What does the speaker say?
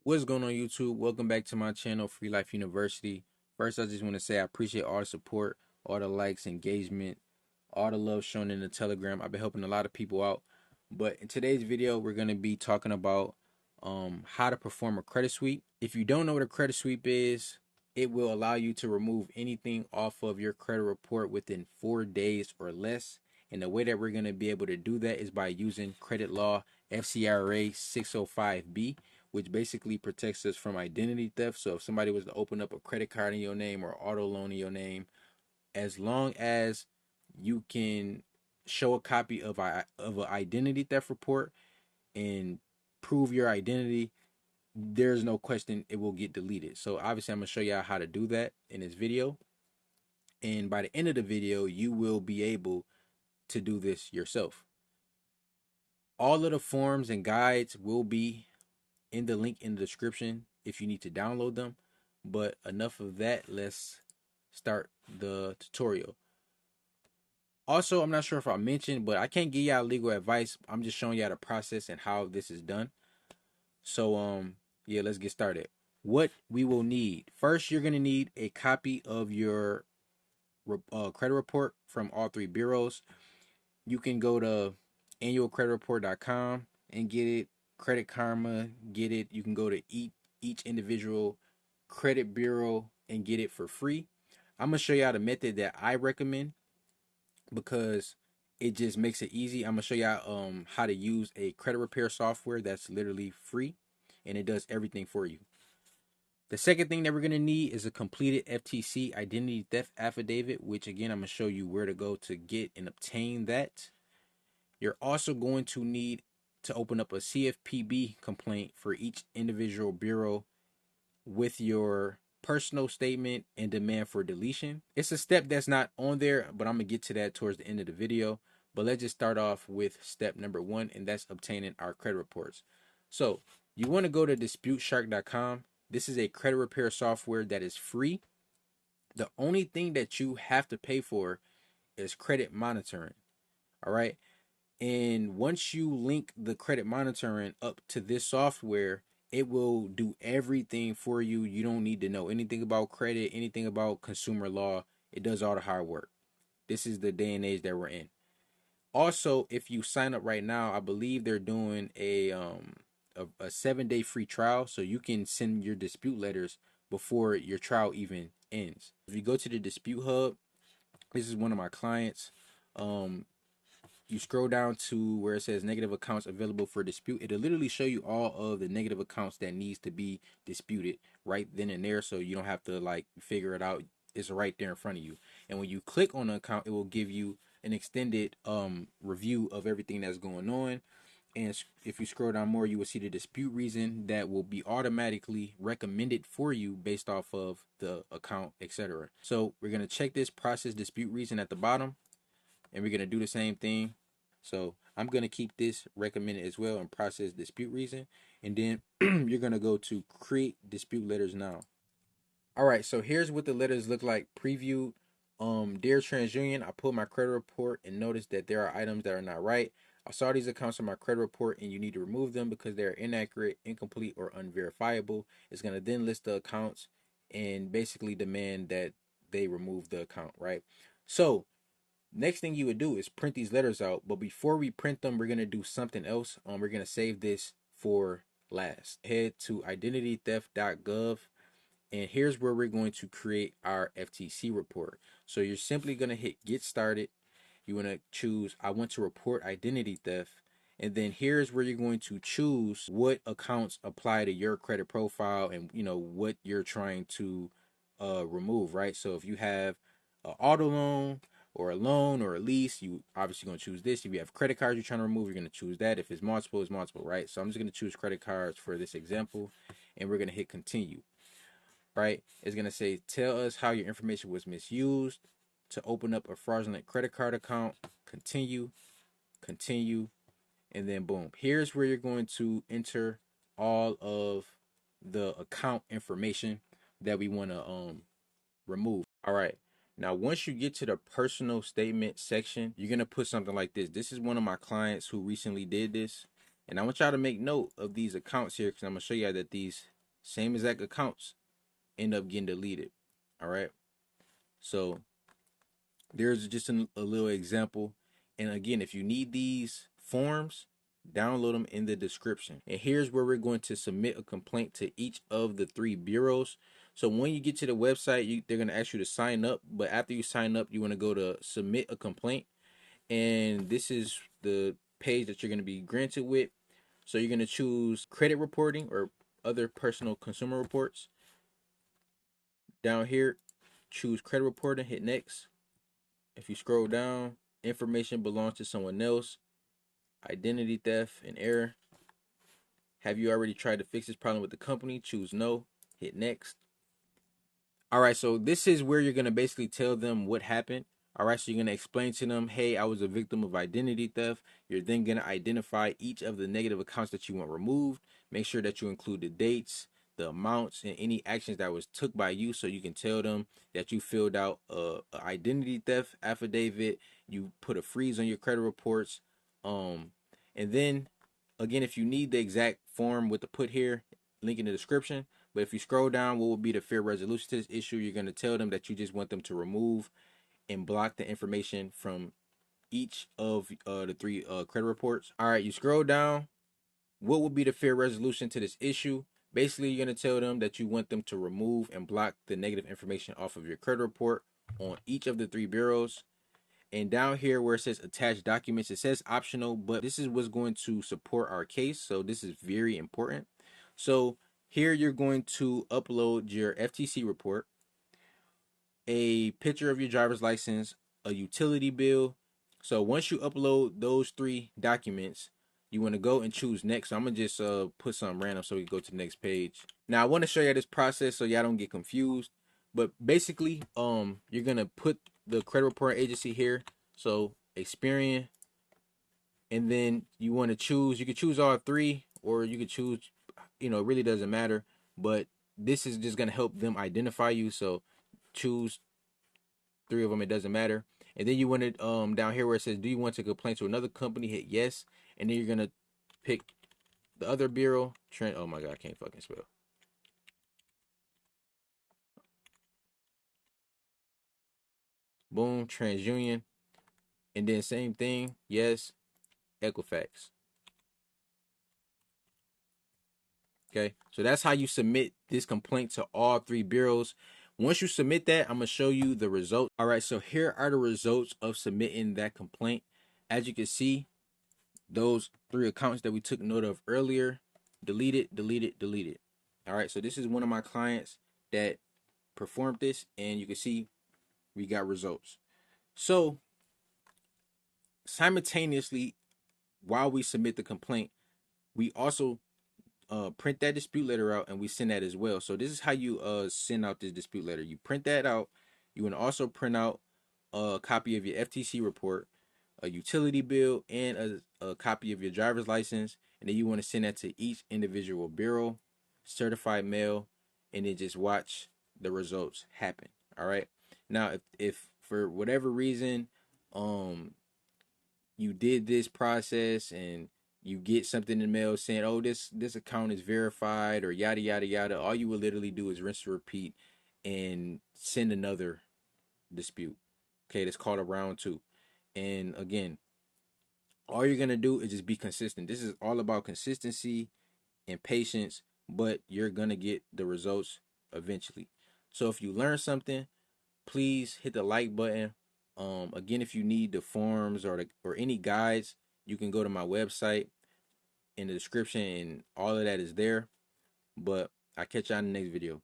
What's going on, YouTube? Welcome back to my channel, Free Life University. First, I just want to say I appreciate all the support, all the likes, engagement, all the love shown in the Telegram. I've been helping a lot of people out. But in today's video, we're going to be talking about how to perform a credit sweep. If you don't know what a credit sweep is, it will allow you to remove anything off of your credit report within 4 days or less. And the way that we're going to be able to do that is by using credit law FCRA 605B, which basically protects us from identity theft. So if somebody was to open up a credit card in your name or auto loan in your name, as long as you can show a copy of an identity theft report and prove your identity, there's no question it will get deleted. So obviously I'm going to show y'all how to do that in this video. And by the end of the video, you will be able to do this yourself. All of the forms and guides will be in the link in the description if you need to download them. But enough of that, let's start the tutorial. Also, I'm not sure if I mentioned, but I can't give y'all legal advice. I'm just showing y'all the process and how this is done. So yeah, let's get started. What we will need: first, you're gonna need a copy of your credit report from all three bureaus. You can go to annualcreditreport.com and get it. Credit Karma, get it. You can go to each individual credit bureau and get it for free. I'm gonna show y'all the method that I recommend because it just makes it easy. I'm gonna show y'all how to use a credit repair software that's literally free and it does everything for you. The second thing that we're gonna need is a completed FTC identity theft affidavit, which again I'm gonna show you where to go to get and obtain that. You're also going to need to open up a CFPB complaint for each individual bureau with your personal statement and demand for deletion. It's a step that's not on there, but I'm gonna get to that towards the end of the video. But let's just start off with step number one, and that's obtaining our credit reports. So you want to go to disputeshark.com. This is a credit repair software that is free. The only thing that you have to pay for is credit monitoring. All right. And once you link the credit monitoring up to this software, it will do everything for you. You don't need to know anything about credit, anything about consumer law. It does all the hard work. This is the day and age that we're in. Also, if you sign up right now, I believe they're doing a 7-day free trial, so you can send your dispute letters before your trial even ends. If you go to the dispute hub, this is one of my clients. You scroll down to where it says negative accounts available for dispute. It'll literally show you all of the negative accounts that needs to be disputed right then and there, so you don't have to like figure it out. It's right there in front of you. And when you click on the account, it will give you an extended review of everything that's going on. And if you scroll down more, you will see the dispute reason that will be automatically recommended for you based off of the account, etc. So we're going to check this process dispute reason at the bottom, and we're going to do the same thing. So I'm going to keep this recommended as well and process dispute reason. And then you're going to go to create dispute letters now. All right, so here's what the letters look like previewed. Dear TransUnion, I pulled my credit report and noticed that there are items that are not right. I saw these accounts on my credit report and you need to remove them because they're inaccurate, incomplete, or unverifiable. It's going to then list the accounts and basically demand that they remove the account, right? So next thing you would do is print these letters out, but before we print them, we're gonna do something else. We're gonna save this for last. Head to identitytheft.gov, and here's where we're going to create our FTC report. So you're simply gonna hit get started. You wanna choose I want to report identity theft, and then here's where you're going to choose what accounts apply to your credit profile and what you're trying to remove, right? So if you have an auto loan or a loan or a lease, you obviously going to choose this. If you have credit cards you're trying to remove, you're going to choose that. If it's multiple, right? So I'm just going to choose credit cards for this example, and we're going to hit continue, right? It's going to say, tell us how your information was misused to open up a fraudulent credit card account. Continue, continue, and then boom. Here's where you're going to enter all of the account information that we want to remove. All right. Now, once you get to the personal statement section, you're going to put something like this. This is one of my clients who recently did this. And I want y'all to make note of these accounts here because I'm going to show y'all that these same exact accounts end up getting deleted. All right. So there's just a little example. And again, if you need these forms, download them in the description. And here's where we're going to submit a complaint to each of the 3 bureaus. So when you get to the website, they're going to ask you to sign up. But after you sign up, you want to go to submit a complaint. And this is the page that you're going to be granted with. So you're going to choose credit reporting or other personal consumer reports. Down here, choose credit reporting, hit next. If you scroll down, information belongs to someone else, identity theft and error. Have you already tried to fix this problem with the company? Choose no, hit next. All right, so this is where you're going to basically tell them what happened. All right, so you're going to explain to them, hey, I was a victim of identity theft. You're then going to identify each of the negative accounts that you want removed. Make sure that you include the dates, the amounts, and any actions that was took by you, so you can tell them that you filled out a identity theft affidavit. You put a freeze on your credit reports. And then, again, if you need the exact form with the put here, link in the description. But if you scroll down, what will be the fair resolution to this issue? You're going to tell them that you just want them to remove and block the information from each of the 3 credit reports. All right, you scroll down. What would be the fair resolution to this issue? Basically, you're going to tell them that you want them to remove and block the negative information off of your credit report on each of the 3 bureaus. And down here where it says attach documents, it says optional, but this is what's going to support our case. So this is very important. So here you're going to upload your FTC report, a picture of your driver's license, a utility bill. So once you upload those 3 documents, you want to go and choose next. So I'm gonna just put something random so we can go to the next page. Now I want to show you this process so y'all don't get confused. But basically, you're gonna put the credit reporting agency here. So Experian, and then you want to choose. You could choose all 3, or you could choose. It really doesn't matter. But this is just gonna help them identify you. So choose 3 of them. It doesn't matter. And then you want it down here where it says, do you want to complain to another company? Hit yes. And then you're gonna pick the other bureau. Oh my god, I can't fucking spell. Boom, TransUnion. And then same thing, yes, Equifax. Okay, so that's how you submit this complaint to all 3 bureaus. Once you submit that, I'm gonna show you the results. All right, so here are the results of submitting that complaint. As you can see, those 3 accounts that we took note of earlier, deleted, deleted, deleted. All right, so this is one of my clients that performed this, and you can see we got results. So simultaneously, while we submit the complaint, we also print that dispute letter out, and we send that as well. So this is how you send out this dispute letter. You print that out. You want to also print out a copy of your FTC report, a utility bill, and a copy of your driver's license. And then you want to send that to each individual bureau, certified mail, and then just watch the results happen. All right. Now, if for whatever reason, you did this process and you get something in the mail saying, oh, this account is verified or yada yada yada, all you will literally do is rinse and repeat and send another dispute. Okay, that's called a round 2. And again, all you're gonna do is just be consistent. This is all about consistency and patience, but you're gonna get the results eventually. So if you learn something, please hit the like button. Again, if you need the forms or any guides, you can go to my website in the description, and all of that is there. But I'll catch y'all in the next video.